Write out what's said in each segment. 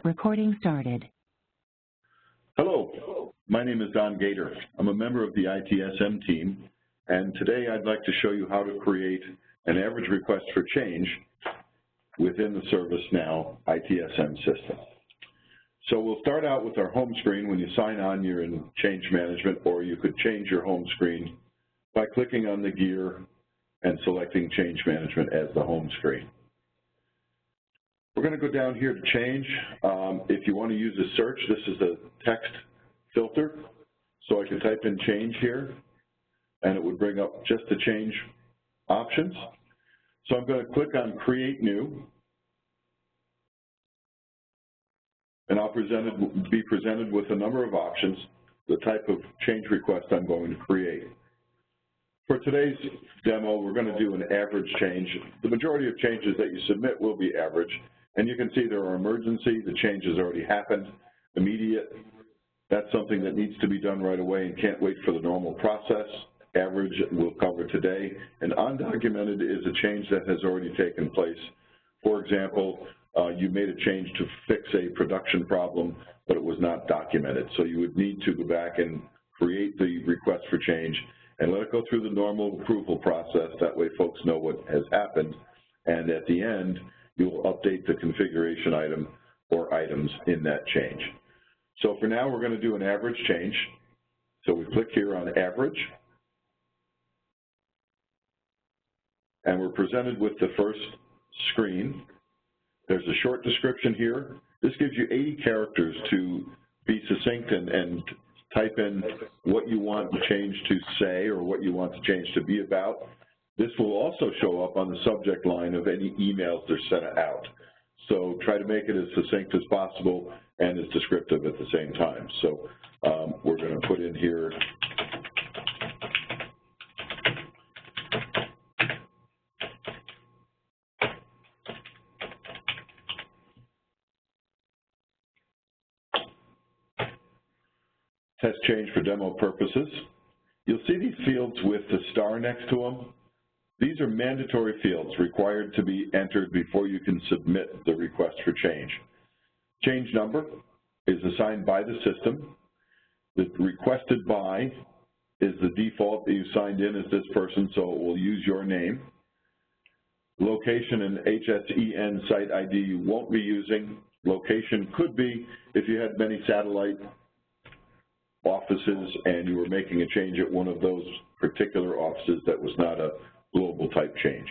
Recording started. Hello, my name is Don Gator. I'm a member of the ITSM team, and today I'd like to show you how to create an average request for change within the ServiceNow ITSM system. So we'll start out with our home screen. When you sign on, you're in change management, or you could change your home screen by clicking on the gear and selecting change management as the home screen. We're going to go down here to change. If you want to use a search, this is a text filter. So I can type in change here, and it would bring up just the change options. So I'm going to click on Create New, and I'll be presented with a number of options, the type of change request I'm going to create. For today's demo, we're going to do an average change. The majority of changes that you submit will be average, and you can see there are emergency, the change has already happened, immediate, that's something that needs to be done right away and can't wait for the normal process. Average we'll cover today, and undocumented is a change that has already taken place. For example, you made a change to fix a production problem, but it was not documented. So you would need to go back and create the request for change and let it go through the normal approval process. That way folks know what has happened, and at the end, you will update the configuration item or items in that change. So for now, we're going to do an average change. So we click here on average, and we're presented with the first screen. There's a short description here. This gives you 80 characters to be succinct and type in what you want the change to say or what you want the change to be about. This will also show up on the subject line of any emails that are sent out. So try to make it as succinct as possible and as descriptive at the same time. So we're going to put in here test change for demo purposes. You'll see these fields with the star next to them. These are mandatory fields required to be entered before you can submit the request for change. Change number is assigned by the system. The requested by is the default that you signed in as this person, so it will use your name. Location and HSEN site ID you won't be using. Location could be if you had many satellite offices and you were making a change at one of those particular offices that was not a global type change.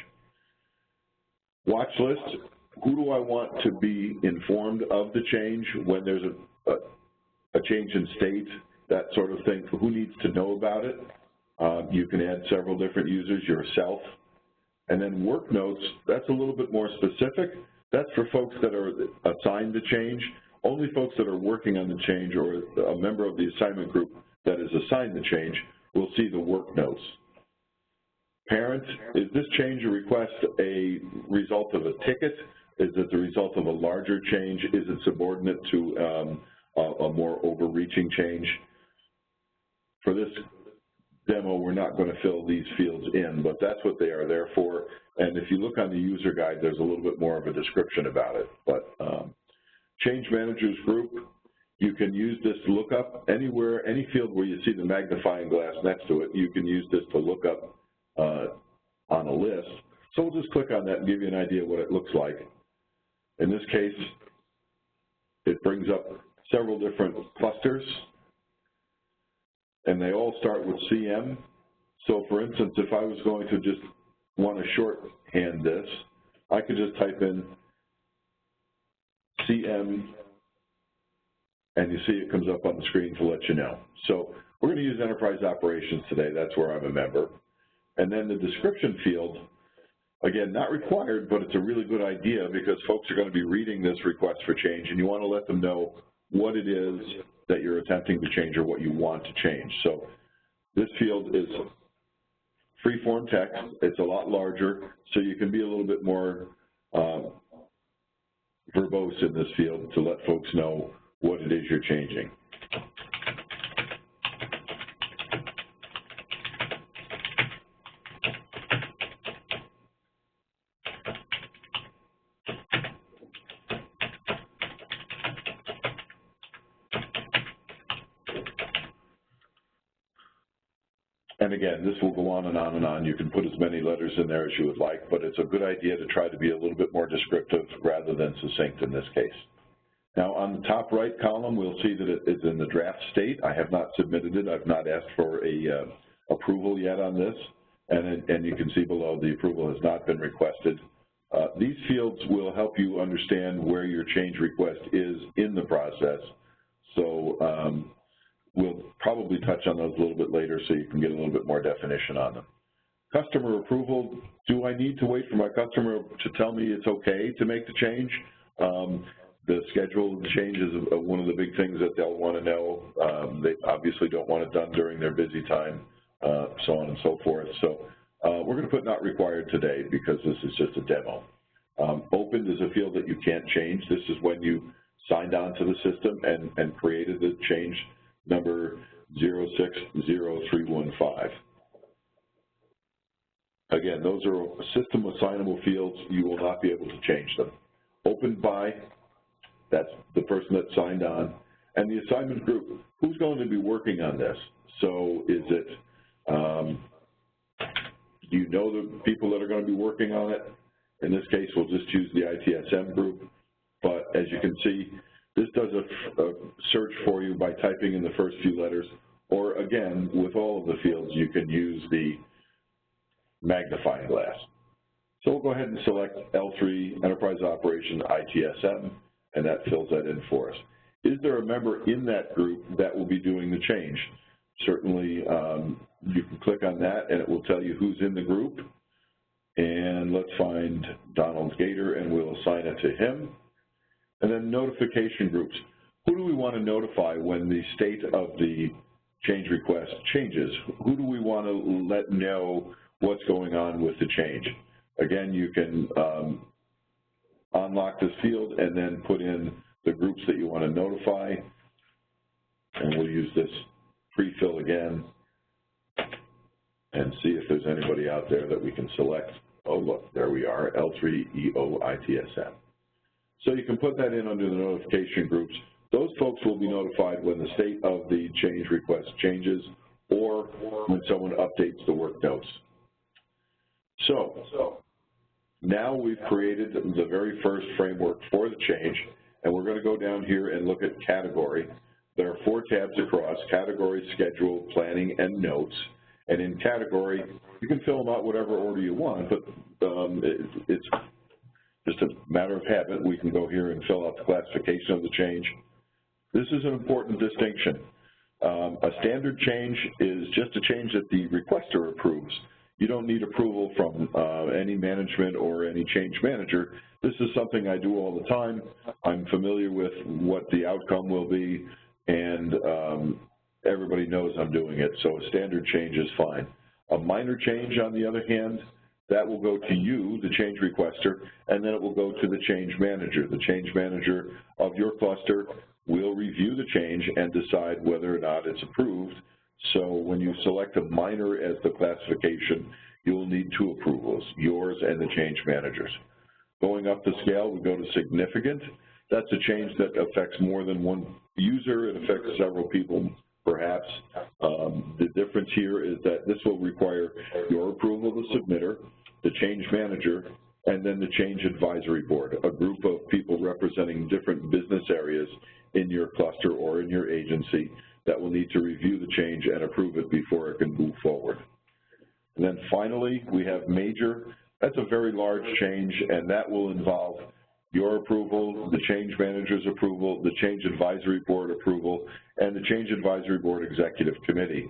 Watch list, who do I want to be informed of the change when there's a change in state, that sort of thing, who needs to know about it. You can add several different users yourself. And then work notes, that's a little bit more specific. That's for folks that are assigned the change. Only folks that are working on the change or a member of the assignment group that is assigned the change will see the work notes. Parent, is this change or request a result of a ticket? Is it the result of a larger change? Is it subordinate to a more overreaching change? For this demo, we're not going to fill these fields in, but that's what they are there for. And if you look on the user guide, there's a little bit more of a description about it. But change managers group, you can use this lookup anywhere, any field where you see the magnifying glass next to it, you can use this to look up on a list. So we'll just click on that and give you an idea what it looks like. In this case, it brings up several different clusters, and they all start with CM. So for instance, if I was going to just want to shorthand this, I could just type in CM, and you see it comes up on the screen to let you know. So we're going to use enterprise operations today. That's where I'm a member. And then the description field, again, not required, but it's a really good idea because folks are going to be reading this request for change, and you want to let them know what it is that you're attempting to change or what you want to change. So this field is free-form text. It's a lot larger, so you can be a little bit more verbose in this field to let folks know what it is you're changing. And again, this will go on and on and on. You can put as many letters in there as you would like, but it's a good idea to try to be a little bit more descriptive rather than succinct in this case. Now, on the top right column, we'll see that it is in the draft state. I have not submitted it. I've not asked for a approval yet on this, and you can see below the approval has not been requested. These fields will help you understand where your change request is in the process. So we'll probably touch on those a little bit later so you can get a little bit more definition on them. Customer approval, do I need to wait for my customer to tell me it's okay to make the change? The schedule of the change is one of the big things that they'll want to know. They obviously don't want it done during their busy time, so on and so forth. So we're going to put not required today because this is just a demo. Opened is a field that you can't change. This is when you signed on to the system and created the change number 060315. Again, those are system assignable fields. You will not be able to change them. Opened by, that's the person that signed on. And the assignment group, who's going to be working on this? So is it, do you know the people that are going to be working on it? In this case, we'll just choose the ITSM group. But as you can see, this does a search for you by typing in the first few letters. Or again, with all of the fields, you can use the magnifying glass. So we'll go ahead and select L3, Enterprise Operation ITSM, and that fills that in for us. Is there a member in that group that will be doing the change? Certainly, you can click on that, and it will tell you who's in the group. And let's find Donald Gator, and we'll assign it to him. And then notification groups. Who do we want to notify when the state of the change request changes? Who do we want to let know what's going on with the change? Again, you can unlock this field and then put in the groups that you want to notify. And we'll use this pre-fill again and see if there's anybody out there that we can select. Oh, look, there we are, L3EO-ITSM. So you can put that in under the notification groups. Those folks will be notified when the state of the change request changes or when someone updates the work notes. So now we've created the very first framework for the change, and we're going to go down here and look at category. There are 4 tabs across: category, schedule, planning, and notes. And in category, you can fill them out whatever order you want, but it's just a matter of habit. We can go here and fill out the classification of the change. This is an important distinction. A standard change is just a change that the requester approves. You don't need approval from any management or any change manager. This is something I do all the time. I'm familiar with what the outcome will be, and everybody knows I'm doing it, so a standard change is fine. A minor change, on the other hand, that will go to you, the change requester, and then it will go to the change manager. The change manager of your cluster will review the change and decide whether or not it's approved. So when you select a minor as the classification, you will need 2 approvals, yours and the change manager's. Going up the scale, we go to significant. That's a change that affects more than one user. It affects several people, perhaps. The difference here is that this will require your approval, the submitter, the change manager, and then the change advisory board, a group of people representing different business areas in your cluster or in your agency that will need to review the change and approve it before it can move forward. And then finally, we have major. That's a very large change, and that will involve your approval, the change manager's approval, the change advisory board approval, and the change advisory board executive committee.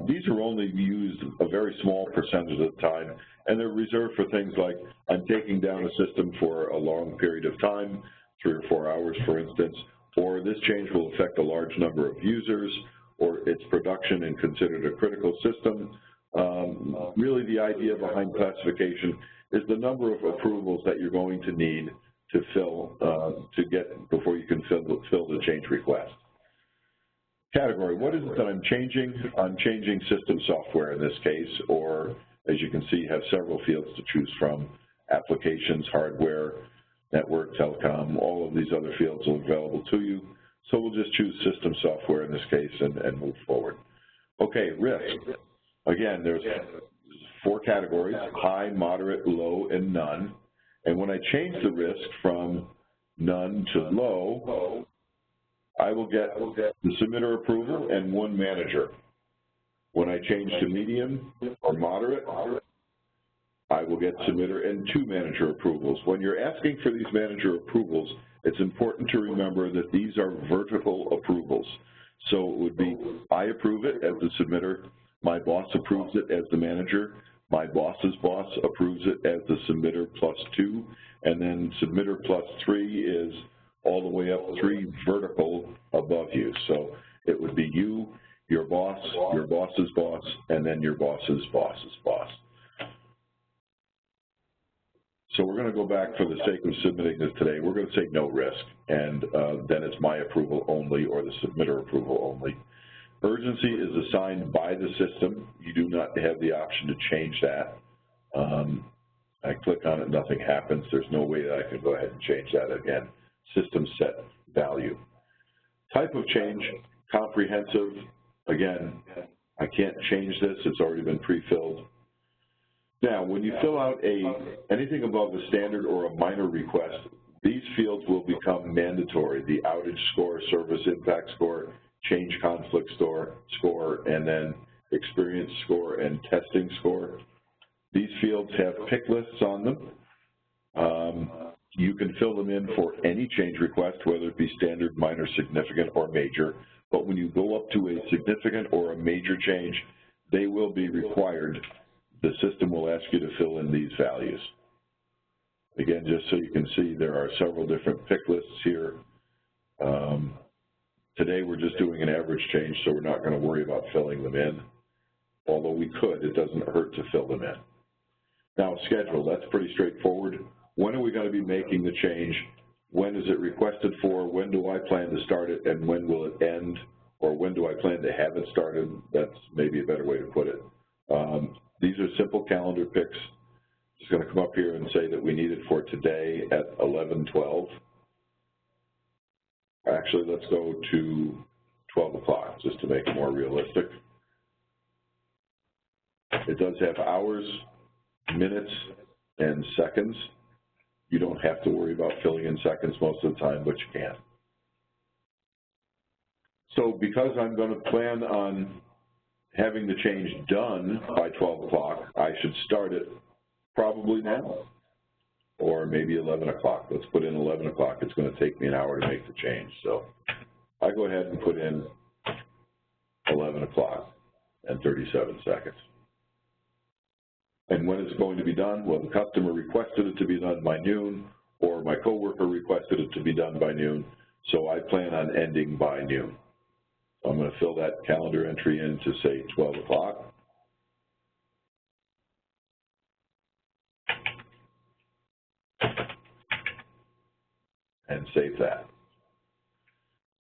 These are only used a very small percentage of the time, and they're reserved for things like I'm taking down a system for a long period of time, 3 or 4 hours, for instance, or this change will affect a large number of users, or its production and considered a critical system. Really the idea behind classification is the number of approvals that you're going to need to fill, before you can fill the change request. Category, what is it that I'm changing? I'm changing system software in this case, or as you can see, you have several fields to choose from: applications, hardware, network, telecom, all of these other fields are available to you. So we'll just choose system software in this case and move forward. Okay, risk. Again, there's 4 categories: high, moderate, low, and none. And when I change the risk from none to low, I will get the submitter approval and 1 manager. When I change to medium or moderate, I will get submitter and 2 manager approvals. When you're asking for these manager approvals, it's important to remember that these are vertical approvals. So it would be, I approve it as the submitter, my boss approves it as the manager, my boss's boss approves it as the submitter plus 2, and then submitter plus 3 is all the way up 3 vertical above you. So it would be you, your boss's boss, and then your boss's boss's boss. So we're going to go back for the sake of submitting this today. We're going to say no risk, and then it's my approval only or the submitter approval only. Urgency is assigned by the system. You do not have the option to change that. I click on it, nothing happens. There's no way that I can go ahead and change that again. System set value. Type of change, comprehensive. Again, I can't change this. It's already been pre-filled. Now, when you fill out anything above a standard or a minor request, these fields will become mandatory. The outage score, service impact score, change conflict score, and then experience score and testing score. These fields have pick lists on them. You can fill them in for any change request, whether it be standard, minor, significant, or major. But when you go up to a significant or a major change, they will be required. The system will ask you to fill in these values. Again, just so you can see, there are several different pick lists here. Today we're just doing an average change, so we're not going to worry about filling them in. Although we could, it doesn't hurt to fill them in. Now, schedule, that's pretty straightforward. When are we going to be making the change? When is it requested for? When do I plan to start it? And when will it end? Or when do I plan to have it started? That's maybe a better way to put it. These are simple calendar picks. Just going to come up here and say that we need it for today at 11:12. Actually, let's go to 12 o'clock just to make it more realistic. It does have hours, minutes, and seconds. You don't have to worry about filling in seconds most of the time, but you can. So because I'm going to plan on having the change done by 12 o'clock, I should start it probably now, or maybe 11 o'clock. Let's put in 11 o'clock. It's going to take me an hour to make the change. So I go ahead and put in 11 o'clock and 37 seconds. And when is it going to be done? Well, the customer requested it to be done by noon, or my coworker requested it to be done by noon, so I plan on ending by noon. I'm going to fill that calendar entry in to say 12 o'clock. And save that.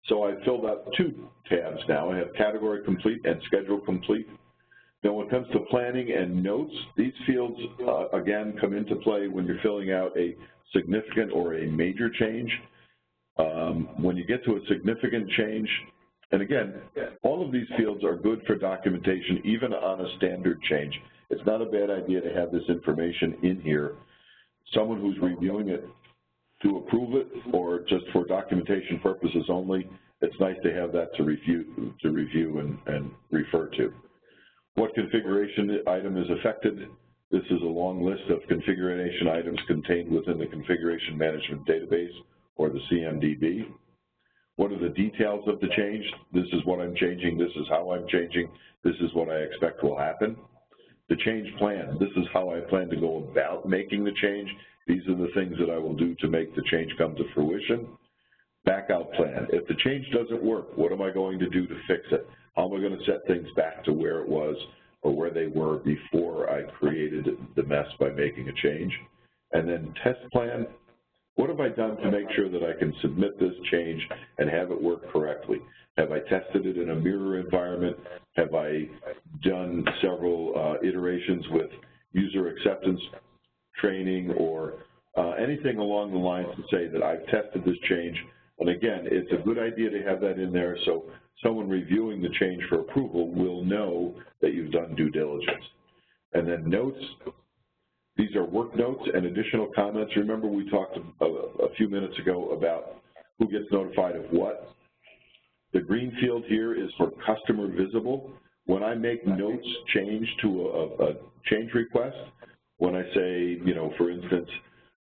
So I've filled out 2 tabs now. I have category complete and schedule complete. Now when it comes to planning and notes, these fields, again, come into play when you're filling out a significant or a major change. When you get to a significant change, and again, all of these fields are good for documentation, even on a standard change. It's not a bad idea to have this information in here. Someone who's reviewing it to approve it, or just for documentation purposes only, it's nice to have that to review and refer to. What configuration item is affected? This is a long list of configuration items contained within the Configuration Management Database, or the CMDB. What are the details of the change? This is what I'm changing, this is how I'm changing, this is what I expect will happen. The change plan, this is how I plan to go about making the change. These are the things that I will do to make the change come to fruition. Backout plan, if the change doesn't work, what am I going to do to fix it? How am I going to set things back to where it was or where they were before I created the mess by making a change? And then test plan, what have I done to make sure that I can submit this change and have it work correctly? Have I tested it in a mirror environment? Have I done several iterations with user acceptance training or anything along the lines to say that I've tested this change, And again, it's a good idea to have that in there so someone reviewing the change for approval will know that you've done due diligence. And then notes, these are work notes and additional comments. Remember we talked a few minutes ago about who gets notified of what. The green field here is for customer visible. When I make notes change to a change request, when I say, you know, for instance,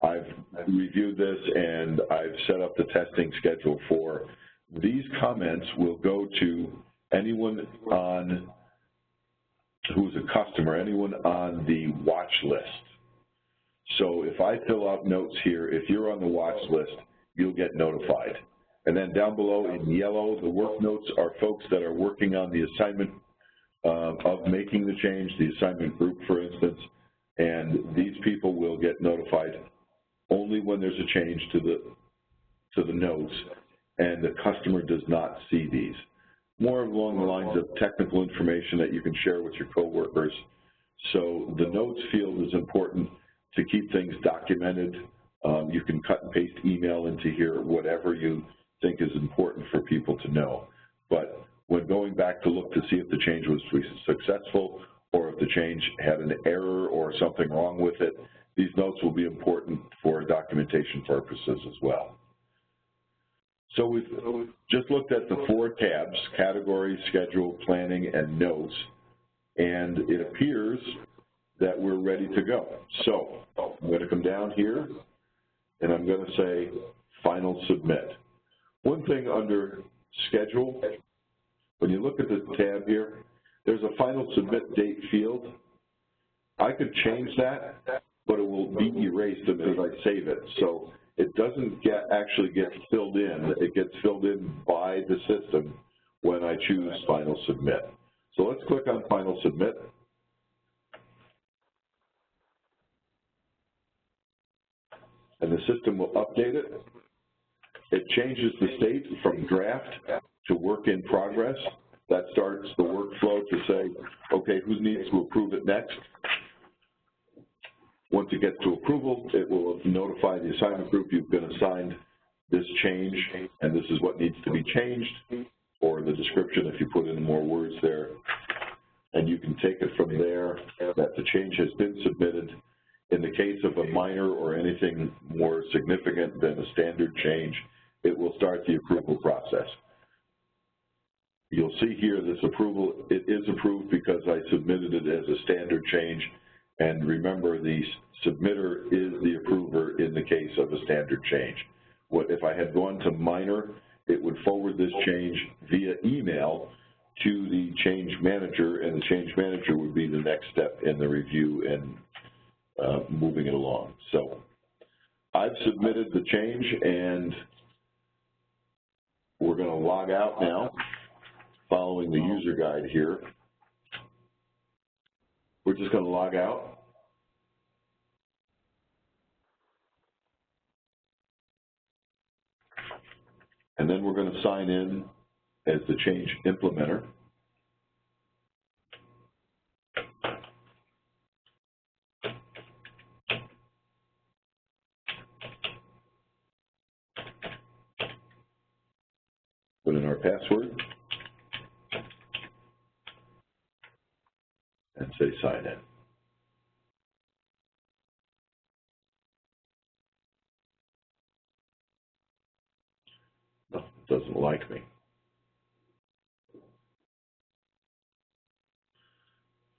I've reviewed this and I've set up the testing schedule for, these comments will go to anyone on who's a customer, anyone on the watch list. So if I fill out notes here, if you're on the watch list, you'll get notified. And then down below in yellow, the work notes are folks that are working on the assignment of making the change, the assignment group, for instance, and these people will get notified only when there's a change to the notes, and the customer does not see these. More along the lines of technical information that you can share with your coworkers. So the notes field is important to keep things documented. You can cut and paste email into here, whatever you think is important for people to know. But when going back to look to see if the change was successful or if the change had an error or something wrong with it, these notes will be important for documentation purposes as well. So we've just looked at the 4 tabs: category, schedule, planning, and notes, and it appears that we're ready to go. So I'm going to come down here and I'm going to say final submit. One thing under schedule, when you look at the tab here, there's a final submit date field. I could change that, but it will be erased as I save it. So it doesn't actually get filled in. It gets filled in by the system when I choose final submit. So let's click on final submit. And the system will update it. It changes the state from draft to work in progress. That starts the workflow to say, okay, who needs to approve it next? Once it gets to approval, it will notify the assignment group you've been assigned this change, and this is what needs to be changed, or the description if you put in more words there. And you can take it from there that the change has been submitted. In the case of a minor or anything more significant than a standard change, it will start the approval process. You'll see here this approval, it is approved because I submitted it as a standard change. And remember, the submitter is the approver in the case of a standard change. What if I had gone to minor, it would forward this change via email to the change manager, and the change manager would be the next step in the review and moving it along. So I've submitted the change, and we're going to log out now, following the user guide here. We're just going to log out. And then we're going to sign in as the change implementer. Put in our password and say sign in. No, it doesn't like me.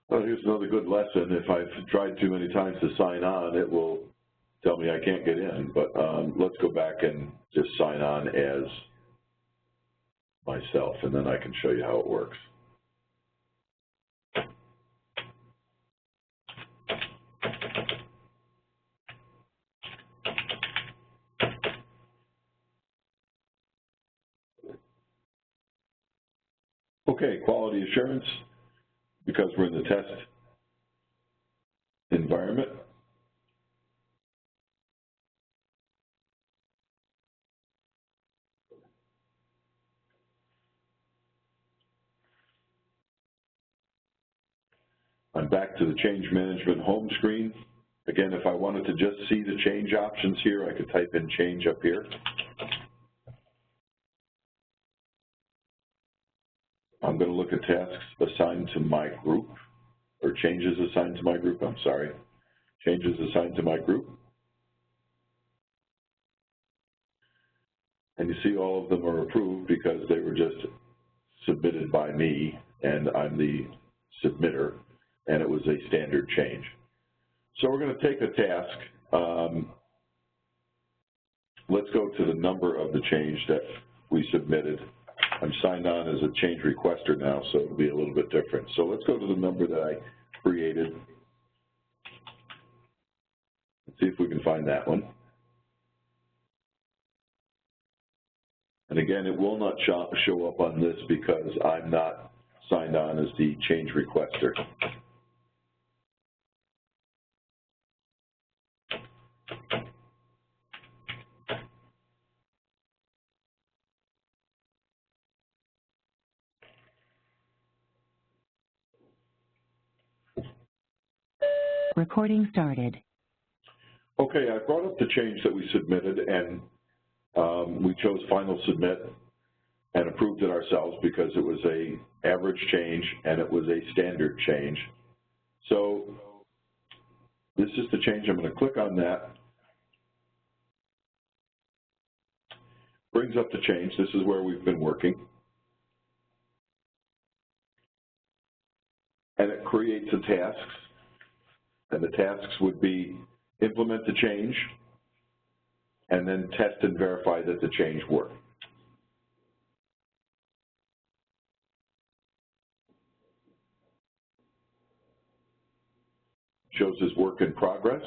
Well, here's another good lesson. If I've tried too many times to sign on, it will tell me I can't get in. But let's go back and just sign on as myself, and then I can show you how it works. Okay, quality assurance, because we're in the test environment. I'm back to the change management home screen. Again, if I wanted to just see the change options here, I could type in change up here. I'm going to look at tasks assigned to my group, or changes assigned to my group, I'm sorry. Changes assigned to my group. And you see all of them are approved because they were just submitted by me, and I'm the submitter, and it was a standard change. So we're going to take a task. Let's go to the number of the change that we submitted. I'm signed on as a change requester now, so it'll be a little bit different. So let's go to the number that I created. Let's see if we can find that one. And again, it will not show up on this because I'm not signed on as the change requester. Recording started. Okay, I brought up the change that we submitted, and we chose final submit and approved it ourselves because it was a average change and it was a standard change. So this is the change. I'm going to click on that. Brings up the change. This is where we've been working. And it creates the tasks. And the tasks would be implement the change and then test and verify that the change worked. Shows as work in progress.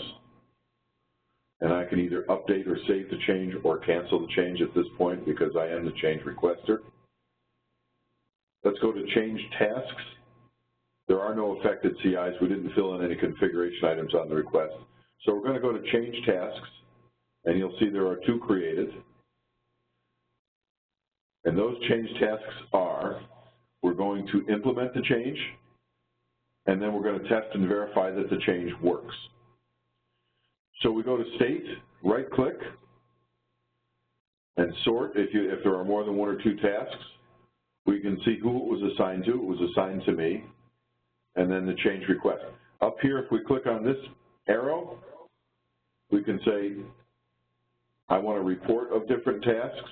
And I can either update or save the change or cancel the change at this point because I am the change requester. Let's go to change tasks. There are no affected CIs. We didn't fill in any configuration items on the request. So we're going to go to change tasks, and you'll see there are 2 created. And those change tasks are, we're going to implement the change, and then we're going to test and verify that the change works. So we go to state, right-click, and sort. If there are more than 1 or 2 tasks, we can see who it was assigned to. It was assigned to me. And then the change request. Up here, if we click on this arrow, we can say, I want a report of different tasks.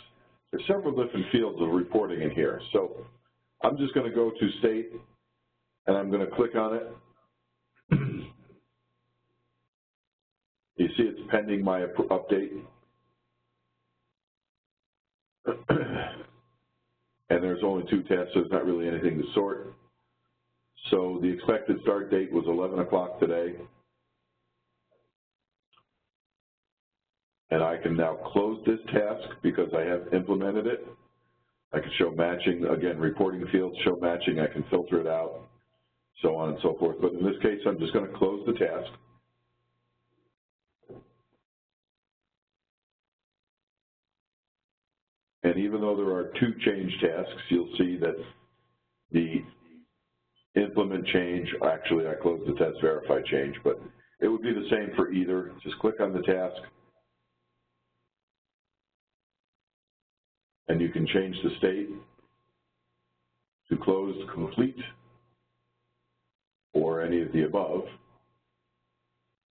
There's several different fields of reporting in here. So I'm just going to go to state, and I'm going to click on it. You see it's pending my update. And there's only 2 tasks, so there's not really anything to sort. So the expected start date was 11 o'clock today. And I can now close this task because I have implemented it. I can show matching, again, reporting fields show matching. I can filter it out, so on and so forth. But in this case, I'm just going to close the task. And even though there are 2 change tasks, you'll see that the implement change, actually I closed the test verify change, but it would be the same for either. Just click on the task and you can change the state to closed complete or any of the above,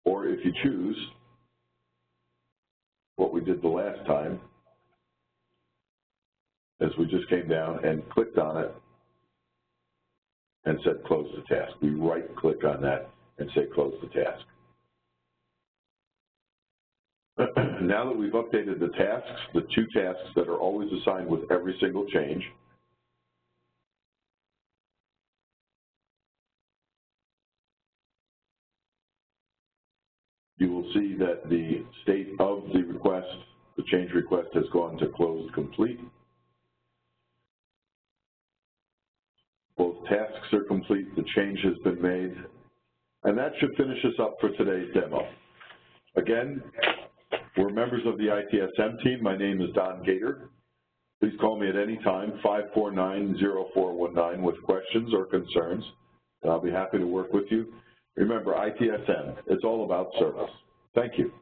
or if you choose what we did the last time is we just came down and clicked on it and said close the task. We right-click on that and say close the task. Now that we've updated the tasks, the 2 tasks that are always assigned with every single change, you will see that the state of the request, the change request, has gone to closed complete. Both tasks are complete, the change has been made, and that should finish us up for today's demo. Again, we're members of the ITSM team. My name is Don Gator. Please call me at any time, 549-0419, with questions or concerns, and I'll be happy to work with you. Remember, ITSM, it's all about service. Thank you.